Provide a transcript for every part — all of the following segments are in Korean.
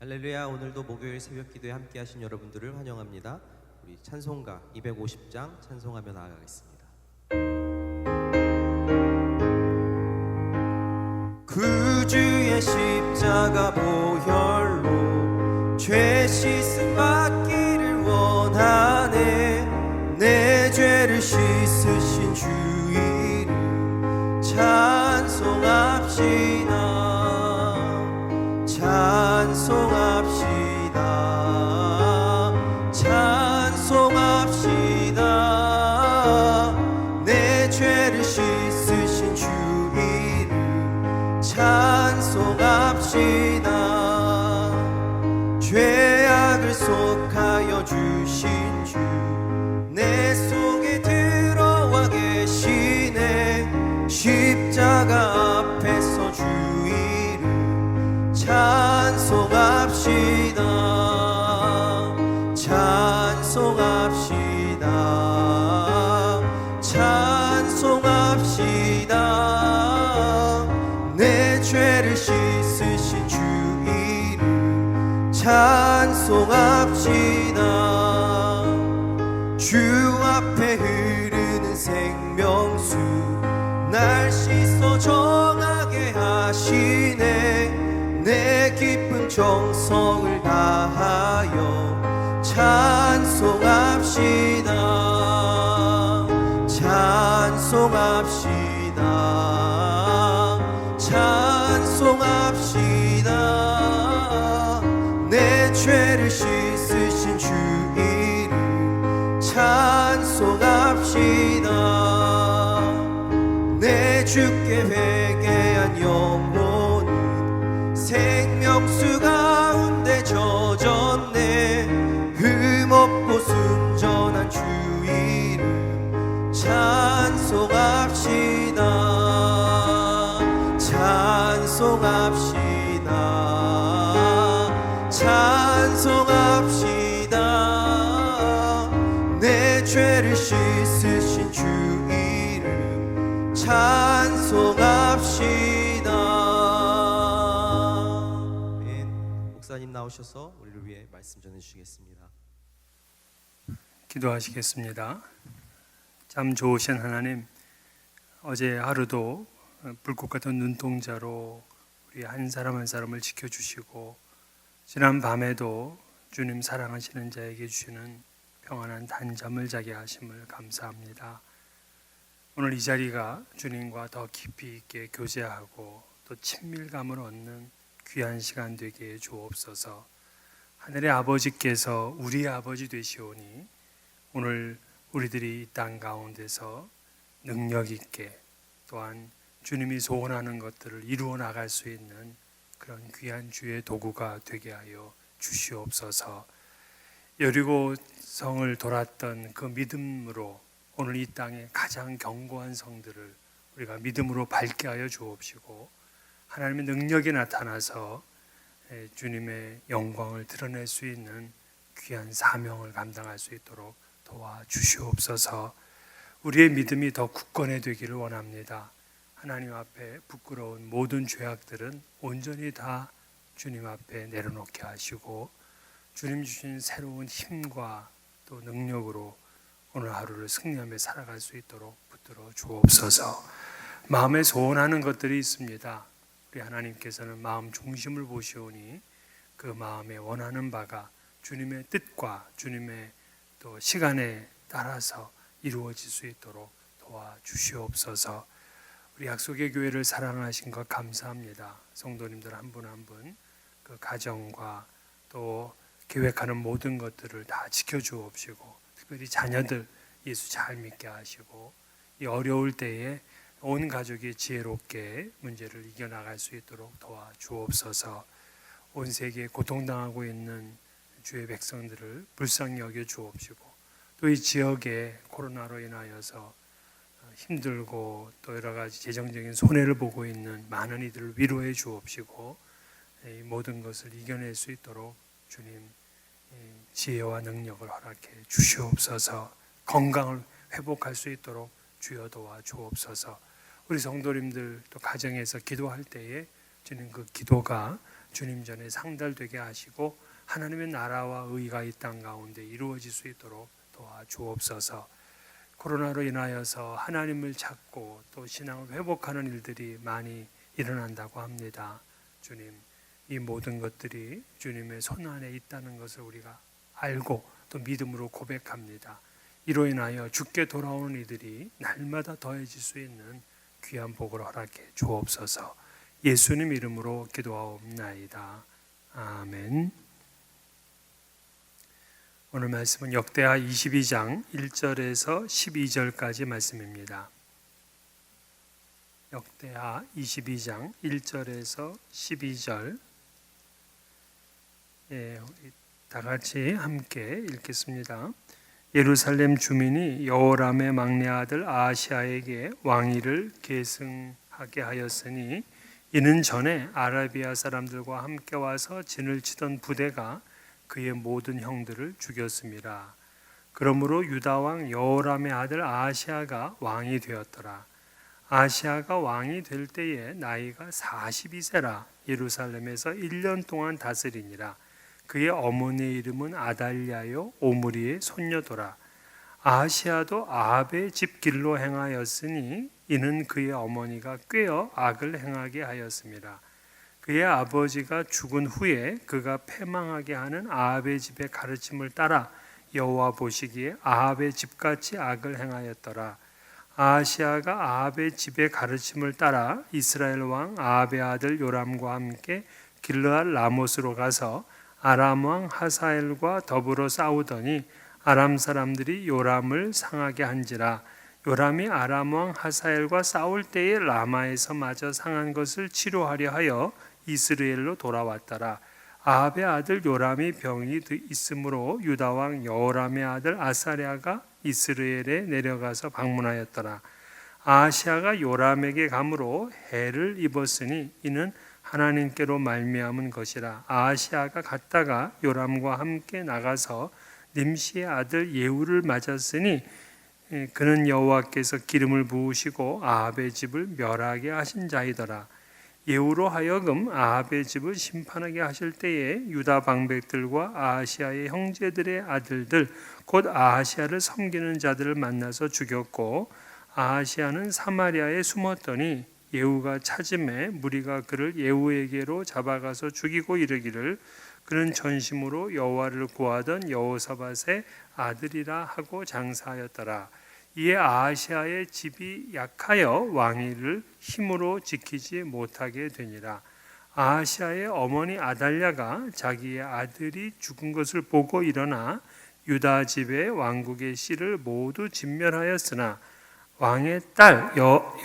할렐루야. 오늘도 목요일 새벽 기도에 함께 하신 여러분들을 환영합니다. 우리 찬송가 250장 찬송하며 나아가겠습니다. 구주의 십자가 보혈로 죄 씻음 받기를 원하네. 내 죄를 씻으신 주 이름 찬송합시다. 찬송합시다. 찬송합시다. 내 죄를 씻으신 주 이름 찬송합시다. 죄악을 속하여 주신 주 내 속에 들어와 계시네. 십자가 앞에서 주 이름 찬송합시다. 찬송합시다. 찬송합시다. 내 죄를 씻으신 주 이름 찬송합시다. 주 앞에 흐르는 생명수 날 씻어 정하게 하시네. 내 기쁜 정성을 다하여 찬송합시다. 찬송합시다. 찬송합시다. 내 죄를 씻으신 주 이름 찬송합시다. 내 주께 회개한 영혼은 생명수 가운데 젖었네. 흠없고 순전한 주 이름 찬송합시다. 찬송합시다. 찬송합시다. 내 죄를 씻으신 주 이름 찬송합시다. 목사님 나오셔서 우리를 위해 말씀 전해주시겠습니다. 기도하시겠습니다. 참 좋으신 하나님, 어제 하루도 불꽃 같은 눈동자로 우리 한 사람 한 사람을 지켜주시고, 지난 밤에도 주님 사랑하시는 자에게 주시는 평안한 단잠을 자게 하심을 감사합니다. 오늘 이 자리가 주님과 더 깊이 있게 교제하고 또 친밀감을 얻는 귀한 시간 되게 해 주옵소서. 하늘의 아버지께서 우리의 아버지 되시오니 오늘 우리들이 이 땅 가운데서 능력 있게 또한 주님이 소원하는 것들을 이루어 나갈 수 있는 그런 귀한 주의 도구가 되게 하여 주시옵소서. 여리고 성을 돌았던 그 믿음으로 오늘 이 땅에 가장 견고한 성들을 우리가 믿음으로 밟게 하여 주옵시고, 하나님의 능력이 나타나서 주님의 영광을 드러낼 수 있는 귀한 사명을 감당할 수 있도록 도와주시옵소서. 우리의 믿음이 더 굳건해 되기를 원합니다. 하나님 앞에 부끄러운 모든 죄악들은 온전히 다 주님 앞에 내려놓게 하시고, 주님 주신 새로운 힘과 또 능력으로 오늘 하루를 승리하며 살아갈 수 있도록 붙들어 주옵소서. 마음에 소원하는 것들이 있습니다. 우리 하나님께서는 마음 중심을 보시오니 그 마음에 원하는 바가 주님의 뜻과 주님의 또 시간에 따라서 이루어질 수 있도록 도와주시옵소서. 우리 약속의 교회를 사랑하신 것 감사합니다. 성도님들 한 분 한 분 그 가정과 또 계획하는 모든 것들을 다 지켜주옵시고, 특별히 자녀들 예수 잘 믿게 하시고, 이 어려울 때에 온 가족이 지혜롭게 문제를 이겨나갈 수 있도록 도와주옵소서. 온 세계에 고통당하고 있는 주의 백성들을 불쌍히 여겨 주옵시고, 또 이 지역에 코로나로 인하여서 힘들고 또 여러 가지 재정적인 손해를 보고 있는 많은 이들을 위로해 주옵시고, 이 모든 것을 이겨낼 수 있도록 주님 지혜와 능력을 허락해 주시옵소서. 건강을 회복할 수 있도록 주여 도와 주옵소서. 우리 성도님들 또 가정에서 기도할 때에 주님 그 기도가 주님 전에 상달되게 하시고 하나님의 나라와 의가 이 땅 가운데 이루어질 수 있도록 도와주옵소서. 코로나로 인하여서 하나님을 찾고 또 신앙을 회복하는 일들이 많이 일어난다고 합니다. 주님, 이 모든 것들이 주님의 손 안에 있다는 것을 우리가 알고 또 믿음으로 고백합니다. 이로 인하여 주께 돌아오는 이들이 날마다 더해질 수 있는 귀한 복을 허락해 주옵소서. 예수님 이름으로 기도하옵나이다. 아멘. 오늘 말씀은 역대하 22장 1절에서 12절까지 말씀입니다. 역대하 22장 1절에서 12절, 우리 다 같이 함께 읽겠습니다. 예루살렘 주민이 여호람의 막내 아들 아하시아에게 왕위를 계승하게 하였으니 이는 전에 아라비아 사람들과 함께 와서 진을 치던 부대가 그의 모든 형들을 죽였습니다. 그러므로 유다 왕 여호람의 아들 아하시아가 왕이 되었더라. 아하시아가 왕이 될 때에 나이가 42세라 예루살렘에서 1년 동안 다스리니라. 그의 어머니의 이름은 아달랴요 오므리의 손녀더라. 아하시아도 아합의 집 길로 행하였으니 이는 그의 어머니가 꾀어 악을 행하게 하였습니다. 그의 아버지가 죽은 후에 그가 패망하게 하는 아합의 집의 가르침을 따라 여호와 보시기에 아합의 집같이 악을 행하였더라. 아하시아가 아합의 집의 가르침을 따라 이스라엘 왕 아합의 아들 요람과 함께 길르앗 라못으로 가서 아람 왕 하사엘과 더불어 싸우더니 아람 사람들이 요람을 상하게 한지라. 요람이 아람 왕 하사엘과 싸울 때에 라마에서 마저 상한 것을 치료하려 하여 이스라엘로 돌아왔더라. 아합의 아들 요람이 병이 있으므로 유다 왕 여호람의 아들 아사랴가 이스라엘에 내려가서 방문하였더라. 아하시아가 요람에게 감으로 해를 입었으니 이는 하나님께로 말미암은 것이라. 아하시아가 갔다가 요람과 함께 나가서 님시의 아들 예후를 맞았으니 그는 여호와께서 기름을 부으시고 아합의 집을 멸하게 하신 자이더라. 예후로 하여금 아합의 집을 심판하게 하실 때에 유다 방백들과 아하시아의 형제들의 아들들 곧 아하시아를 섬기는 자들을 만나서 죽였고 아하시아는 사마리아에 숨었더니 예후가 찾음에 무리가 그를 예후에게로 잡아가서 죽이고 이르기를 그는 전심으로 여호와를 구하던 여호사밧의 아들이라 하고 장사하였더라. 이에 아하시아의 집이 약하여 왕위를 힘으로 지키지 못하게 되니라. 아하시아의 어머니 아달랴가 자기의 아들이 죽은 것을 보고 일어나 유다 집의 왕국의 씨를 모두 진멸하였으나 왕의 딸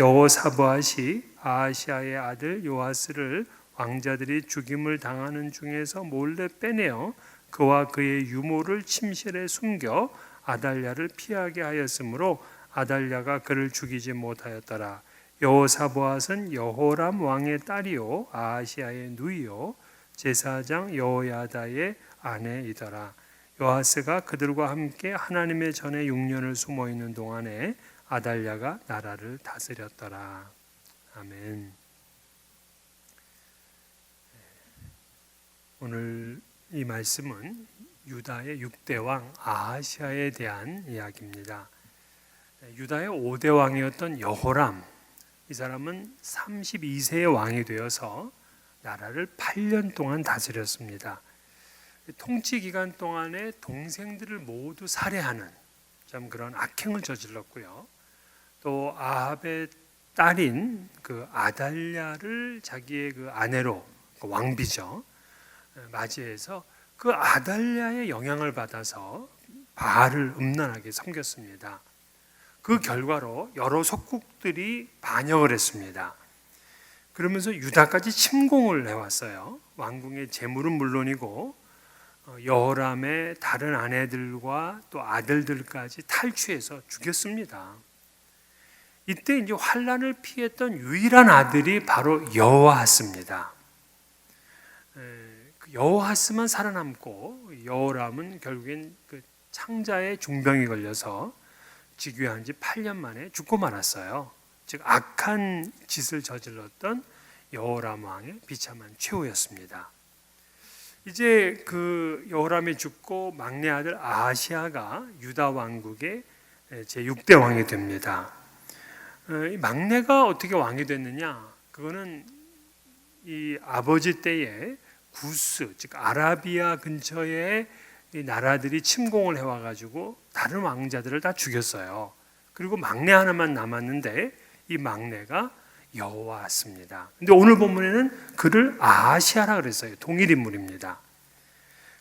여호사밧이 아하시아의 아들 요아스를 왕자들이 죽임을 당하는 중에서 몰래 빼내어 그와 그의 유모를 침실에 숨겨 아달랴를 피하게 하였으므로 아달랴가 그를 죽이지 못하였더라. 여호사밧은 여호람 왕의 딸이요 아하시아의 누이요 제사장 여호야다의 아내이더라. 요아스가 그들과 함께 하나님의 전에 6년을 숨어 있는 동안에 아달랴가 나라를 다스렸더라. 아멘. 오늘 이 말씀은 유다의 6대 왕 아하시아에 대한 이야기입니다. 유다의 5대 왕이었던 여호람, 이 사람은 32세의 왕이 되어서 나라를 8년 동안 다스렸습니다. 통치 기간 동안에 동생들을 모두 살해하는 참 그런 악행을 저질렀고요. 또 아합의 딸인 그 아달랴를 자기의 그 아내로, 그 왕비죠, 맞이해서 그 아달랴의 영향을 받아서 바알을 음란하게 섬겼습니다. 그 결과로 여러 속국들이 반역을 했습니다. 그러면서 유다까지 침공을 해왔어요. 왕궁의 재물은 물론이고 여호람의 다른 아내들과 또 아들들까지 탈취해서 죽였습니다. 이때 이제 환란을 피했던 유일한 아들이 바로 여호아스입니다. 여호아스만 살아남고 여호람은 결국엔 그 창자의 중병이 걸려서 즉위한 지 8년 만에 죽고 말았어요. 즉 악한 짓을 저질렀던 여호람 왕의 비참한 최후였습니다. 이제 그 여호람이 죽고 막내 아들 아하시아가 유다 왕국의 제 6대 왕이 됩니다. 이 막내가 어떻게 왕이 됐느냐? 그거는 이 아버지 때에 구스, 즉 아라비아 근처에 이 나라들이 침공을 해와가지고 다른 왕자들을 다 죽였어요. 그리고 막내 하나만 남았는데 이 막내가 여호와스입니다. 근데 오늘 본문에는 그를 아하시아라 그랬어요. 동일 인물입니다.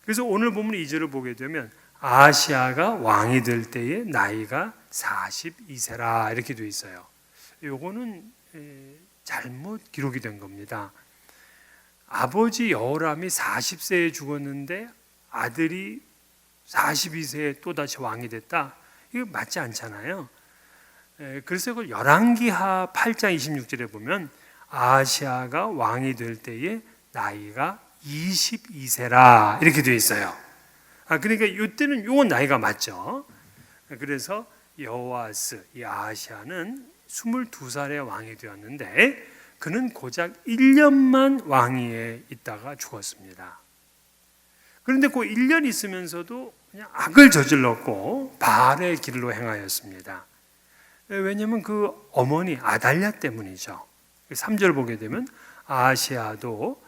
그래서 오늘 본문 2절을 보게 되면 아하시아가 왕이 될 때에 나이가 42세라 이렇게 되어 있어요. 요거는 잘못 기록이 된 겁니다. 아버지 여호람이 40세에 죽었는데 아들이 42세에 또다시 왕이 됐다. 이거 맞지 않잖아요. 그래서 그걸 열왕기하 8장 26절에 보면 아하시아가 왕이 될 때에 나이가 22세라 이렇게 되어 있어요. 그러니까 이때는 요건 나이가 맞죠. 그래서 여호아스 이 아하시아는 22살에 왕이 되었는데 그는 고작 1년만 왕위에 있다가 죽었습니다. 그런데 그 1년 있으면서도 그냥 악을 저질렀고 바알의 길로 행하였습니다. 왜냐하면 그 어머니 아달랴 때문이죠. 3절 보게 되면 아하시아도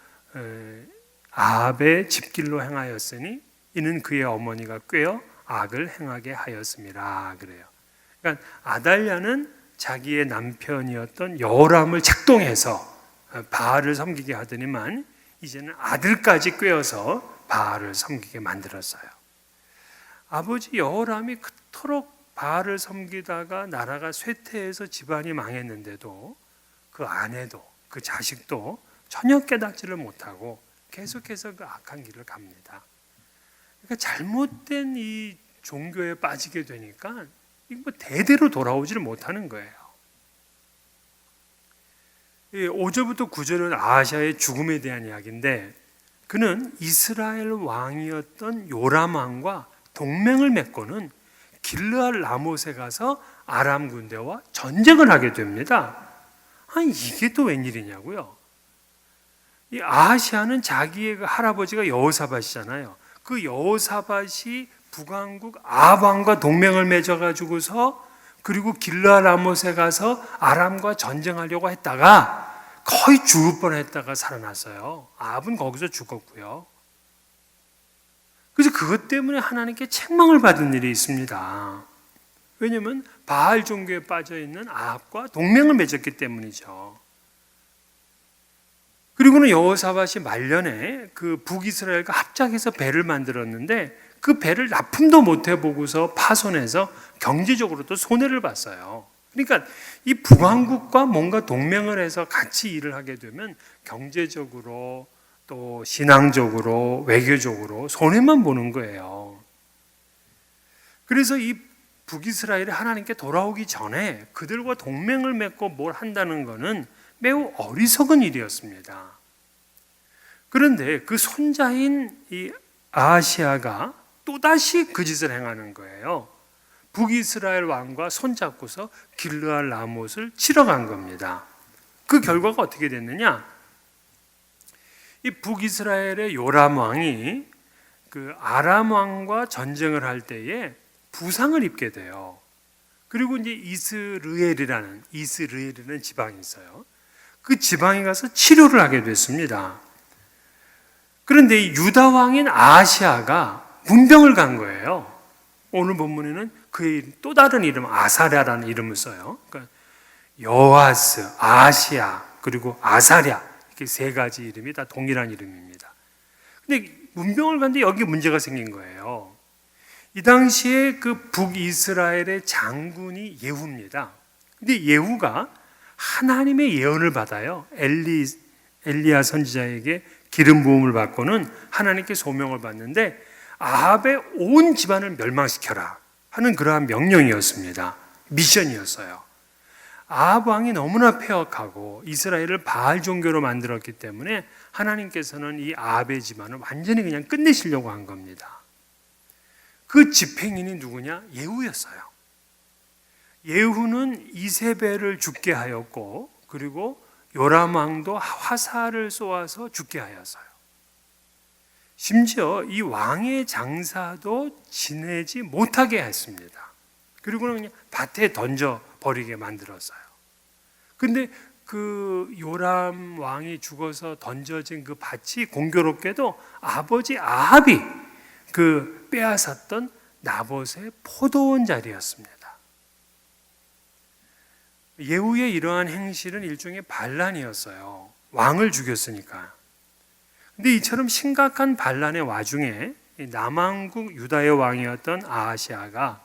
아합의 집길로 행하였으니 이는 그의 어머니가 꾀어 악을 행하게 하였음이라 그래요. 그러니까 아달랴는 자기의 남편이었던 여호람을 책동해서 바알을 섬기게 하더니만 이제는 아들까지 꾀어서 바알을 섬기게 만들었어요. 아버지 여호람이 그토록 바알을 섬기다가 나라가 쇠퇴해서 집안이 망했는데도 그 아내도 그 자식도 전혀 깨닫지를 못하고 계속해서 그 악한 길을 갑니다. 그러니까 잘못된 이 종교에 빠지게 되니까 이거 대대로 돌아오지를 못하는 거예요. 5절부터 9절은 아하시아의 죽음에 대한 이야기인데 그는 이스라엘 왕이었던 요람 왕과 동맹을 맺고는 길르앗 라못에 가서 아람 군대와 전쟁을 하게 됩니다. 아니 이게 또 웬일이냐고요. 이 아하시아는 자기의 그 할아버지가 여호사밧이잖아요. 그 여호사밧이 북왕국 아합 왕과 동맹을 맺어가지고서 그리고 길르앗 라못에 가서 아람과 전쟁하려고 했다가 거의 죽을 뻔했다가 살아났어요. 아합은 거기서 죽었고요. 그래서 그것 때문에 하나님께 책망을 받은 일이 있습니다. 왜냐하면 바알 종교에 빠져 있는 아합과 동맹을 맺었기 때문이죠. 그리고는 여호사밧이 말년에 그 북이스라엘과 합작해서 배를 만들었는데 그 배를 납품도 못 해보고서 파손해서 경제적으로도 손해를 봤어요. 그러니까 이 북왕국과 뭔가 동맹을 해서 같이 일을 하게 되면 경제적으로 또 신앙적으로 외교적으로 손해만 보는 거예요. 그래서 이 북이스라엘이 하나님께 돌아오기 전에 그들과 동맹을 맺고 뭘 한다는 것은 매우 어리석은 일이었습니다. 그런데 그 손자인 이 아하시아가 또다시 그 짓을 행하는 거예요. 북이스라엘 왕과 손잡고서 길르앗 라못을 치러 간 겁니다. 그 결과가 어떻게 됐느냐? 이 북이스라엘의 요람 왕이 그 아람 왕과 전쟁을 할 때에 부상을 입게 돼요. 그리고 이제 이스르엘이라는 지방이 있어요. 그 지방에 가서 치료를 하게 됐습니다. 그런데 이 유다 왕인 아하시아가 문병을 간 거예요. 오늘 본문에는 그의 또 다른 이름 아사랴라는 이름을 써요. 그러니까 여호아스, 아하시아 그리고 아사랴 이렇게 세 가지 이름이 다 동일한 이름입니다. 근데 문병을 갔는데 여기 문제가 생긴 거예요. 이 당시에 그 북이스라엘의 장군이 예후입니다. 근데 예후가 하나님의 예언을 받아요. 엘리야 선지자에게 기름 부음을 받고는 하나님께 소명을 받는데 아합의 온 집안을 멸망시켜라 하는 그러한 명령이었습니다. 미션이었어요. 아합 왕이 너무나 폐역하고 이스라엘을 바알 종교로 만들었기 때문에 하나님께서는 이 아합의 집안을 완전히 그냥 끝내시려고 한 겁니다. 그 집행인이 누구냐? 예후였어요. 예후는 이세벨을 죽게 하였고 그리고 요람 왕도 화살을 쏘아서 죽게 하였어요. 심지어 이 왕의 장사도 지내지 못하게 했습니다. 그리고는 그냥 밭에 던져 버리게 만들었어요. 근데 그 요람 왕이 죽어서 던져진 그 밭이 공교롭게도 아버지 아합이 그 빼앗았던 나봇의 포도원 자리였습니다. 예후의 이러한 행실은 일종의 반란이었어요. 왕을 죽였으니까. 근데 이처럼 심각한 반란의 와중에 남왕국 유다의 왕이었던 아하시아가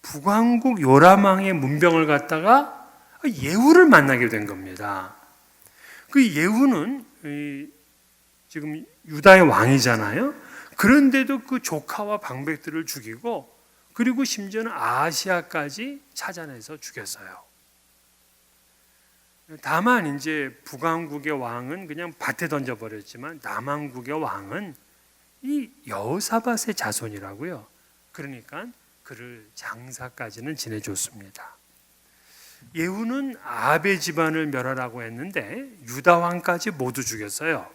북왕국 요람 왕의 문병을 갖다가 예후를 만나게 된 겁니다. 그 예후는 지금 유다의 왕이잖아요. 그런데도 그 조카와 방백들을 죽이고 그리고 심지어는 아하시아까지 찾아내서 죽였어요. 다만 이제 북왕국의 왕은 그냥 밭에 던져버렸지만 남왕국의 왕은 이 여호사밧의 자손이라고요. 그러니까 그를 장사까지는 지내줬습니다. 예후는 아합의 집안을 멸하라고 했는데 유다 왕까지 모두 죽였어요.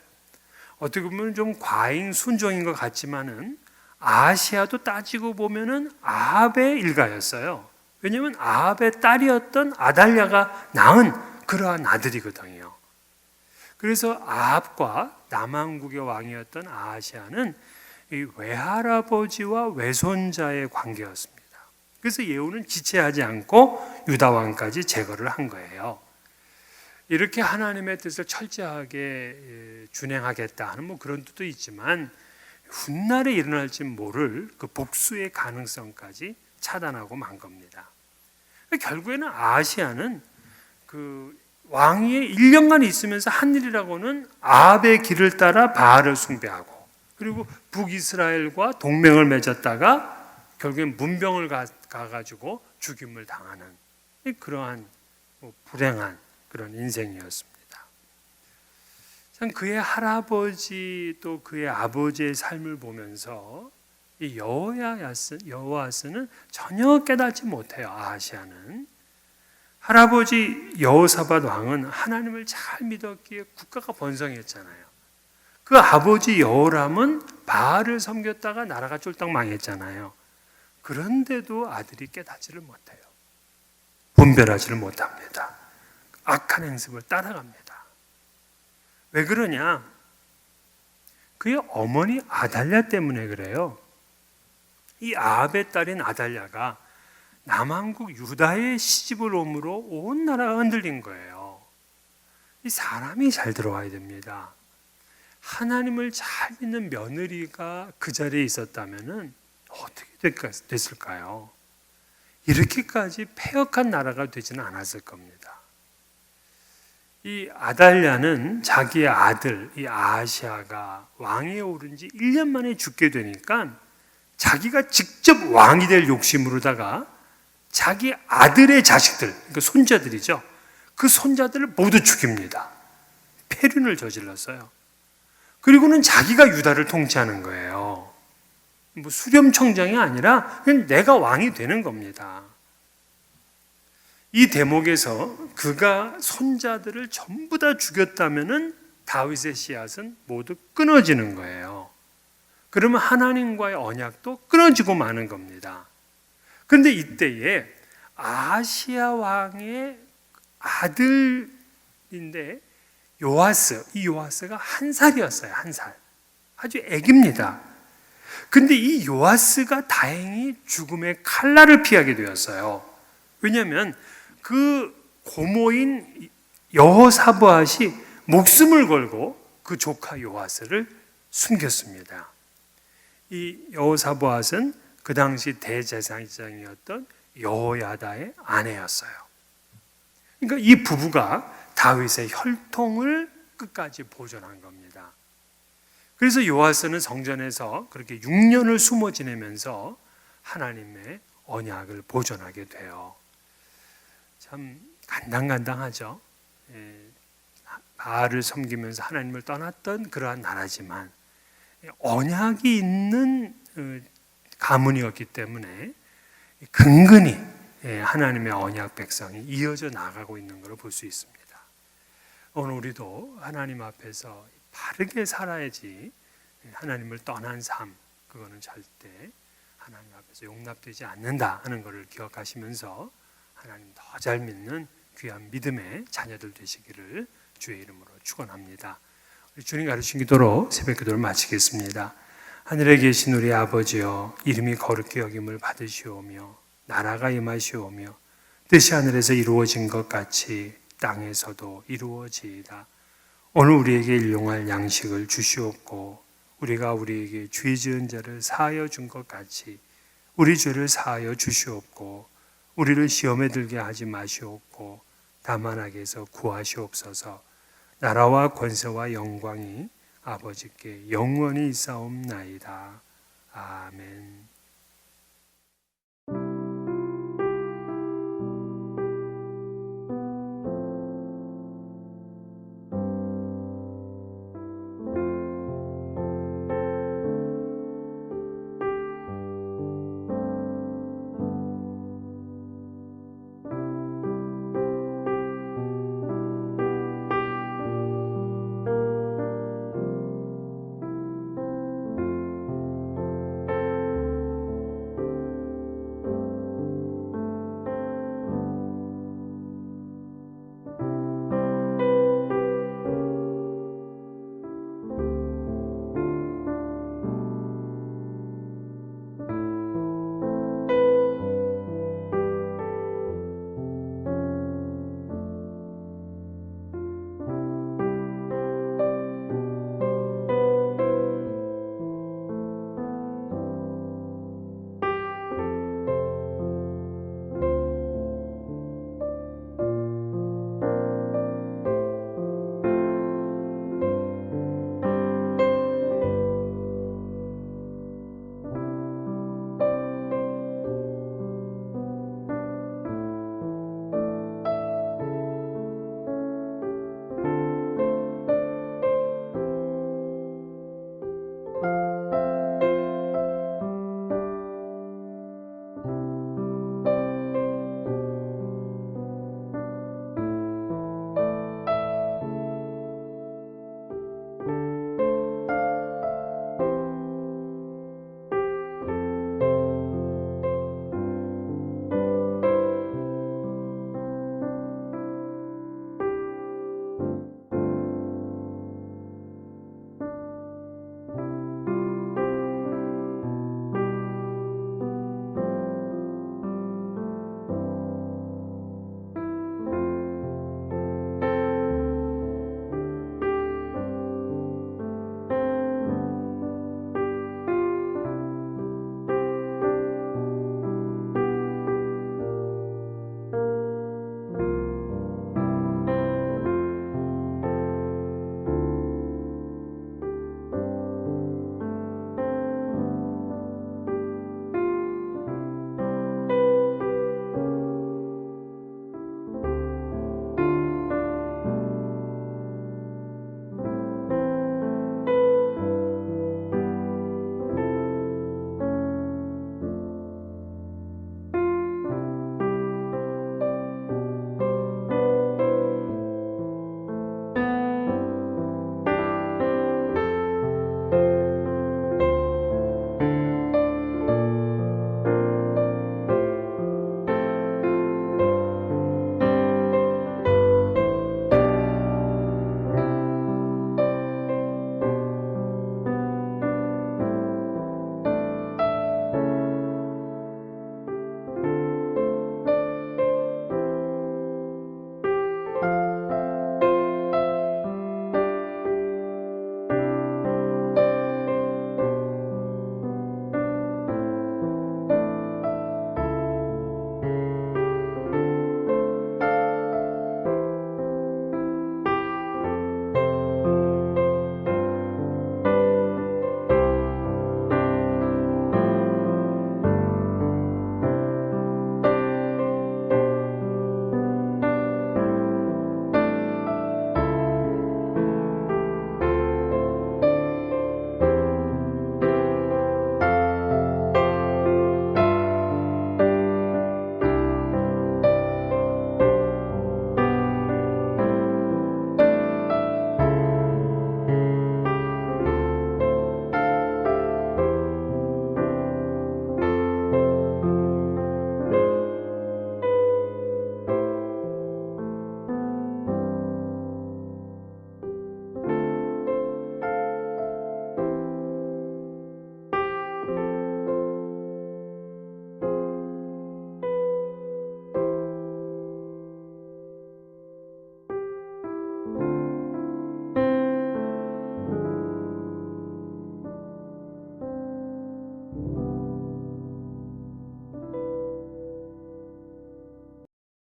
어떻게 보면 좀 과잉 순종인 것 같지만은 아하시아도 따지고 보면은 아합의 일가였어요. 왜냐하면 아합의 딸이었던 아달랴가 낳은 그러한 아들이거든요. 그래서 아합과 남왕국의 왕이었던 아하시아는 이 외할아버지와 외손자의 관계였습니다. 그래서 예후는 지체하지 않고 유다 왕까지 제거를 한 거예요. 이렇게 하나님의 뜻을 철저하게 준행하겠다 하는 뭐 그런 뜻도 있지만 훗날에 일어날지 모를 그 복수의 가능성까지 차단하고 만 겁니다. 결국에는 아하시아는 그 왕위에 1년간 있으면서 한 일이라고는 아합의 길을 따라 바알을 숭배하고 그리고 북이스라엘과 동맹을 맺었다가 결국엔 문병을 가가지고 죽임을 당하는 그러한 불행한 그런 인생이었습니다. 참 그의 할아버지 또 그의 아버지의 삶을 보면서 이 여호아스는 전혀 깨닫지 못해요. 아하시아는 할아버지 여호사밧 왕은 하나님을 잘 믿었기에 국가가 번성했잖아요. 그 아버지 여호람은 바알을 섬겼다가 나라가 쫄딱 망했잖아요. 그런데도 아들이 깨닫지를 못해요. 분별하지를 못합니다. 악한 행습을 따라갑니다. 왜 그러냐? 그의 어머니 아달랴 때문에 그래요. 이 아합의 딸인 아달랴가 남왕국 유다의 시집을 옴으로 온 나라가 흔들린 거예요. 이 사람이 잘 들어와야 됩니다. 하나님을 잘 믿는 며느리가 그 자리에 있었다면은 어떻게 됐을까요? 이렇게까지 패역한 나라가 되지는 않았을 겁니다. 이 아달랴는 자기의 아들 이 아하시아가 왕위에 오른 지 1년 만에 죽게 되니까 자기가 직접 왕이 될 욕심으로다가 자기 아들의 자식들, 그러니까 손자들이죠. 그 손자들을 모두 죽입니다. 폐륜을 저질렀어요. 그리고는 자기가 유다를 통치하는 거예요. 뭐 수렴청장이 아니라 그냥 내가 왕이 되는 겁니다. 이 대목에서 그가 손자들을 전부 다 죽였다면은 다윗의 씨앗은 모두 끊어지는 거예요. 그러면 하나님과의 언약도 끊어지고 마는 겁니다. 그런데 이때에 아하시아 왕의 아들인데 요아스, 이 요아스가 1살이었어요. 1살. 아주 애기입니다. 근데 이 요아스가 다행히 죽음의 칼날을 피하게 되었어요. 왜냐하면 그 고모인 여호사밧이 목숨을 걸고 그 조카 요아스를 숨겼습니다. 이 여호사밧은 그 당시 대제사장이었던 여호야다의 아내였어요. 그러니까 이 부부가 다윗의 혈통을 끝까지 보존한 겁니다. 그래서 요아스는 성전에서 그렇게 6년을 숨어 지내면서 하나님의 언약을 보존하게 돼요. 참 간당간당하죠. 바알을 섬기면서 하나님을 떠났던 그러한 나라지만 언약이 있는 가문이었기 때문에 근근히 하나님의 언약 백성이 이어져 나가고 있는 것을 볼 수 있습니다. 오늘 우리도 하나님 앞에서 바르게 살아야지 하나님을 떠난 삶, 그거는 절대 하나님 앞에서 용납되지 않는다 하는 것을 기억하시면서 하나님 더 잘 믿는 귀한 믿음의 자녀들 되시기를 주의 이름으로 축원합니다. 주님 가르친 기도로 새벽 기도를 마치겠습니다. 하늘에 계신 우리 아버지여, 이름이 거룩히 여김을 받으시오며 나라가 임하시오며 뜻이 하늘에서 이루어진 것 같이 땅에서도 이루어지이다. 오늘 우리에게 일용할 양식을 주시옵고 우리가 우리에게 죄 지은 자를 사하여 준 것 같이 우리 죄를 사하여 주시옵고 우리를 시험에 들게 하지 마시옵고 다만 악에서 구하시옵소서. 나라와 권세와 영광이 아버지께 영원히 있사옵나이다. 아멘.